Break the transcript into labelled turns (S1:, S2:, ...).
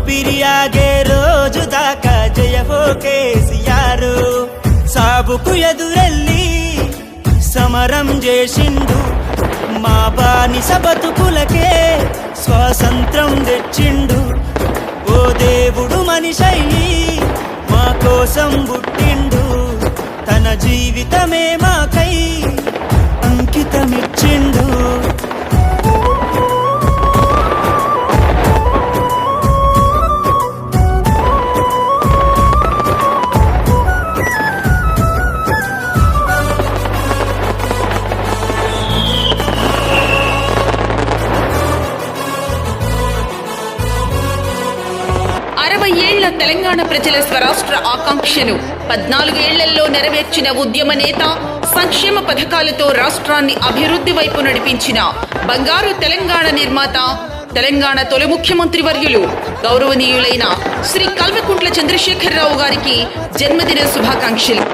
S1: ఊపిరి ఆగే రోజు దాకా జయహో కేసీఆర్. సాబుకు ఎదురెళ్ళి సమరం చేసిండు, మా బానిస బతుకులకే స్వాతంత్రం తెచ్చిండు. ఓ దేవుడు మనిషయ్యి మా కోసం పుట్టిండు, తన జీవితమే మాకై అంకితమిచ్చిండు.
S2: 60 ఏళ్ల తెలంగాణ ప్రజల స్వరాష్ట్ర ఆకాంక్షను 14 ఏళ్లలో నెరవేర్చిన ఉద్యమ నేత, సంక్షేమ పథకాలతో రాష్ట్రాన్ని అభివృద్ధి వైపు నడిపించిన బంగారు తెలంగాణ నిర్మాత, తెలంగాణ తొలి ముఖ్యమంత్రి వర్యులు గౌరవనీయులైన శ్రీ కల్వకుంట్ల చంద్రశేఖరరావు గారికి జన్మదిన శుభాకాంక్షలు.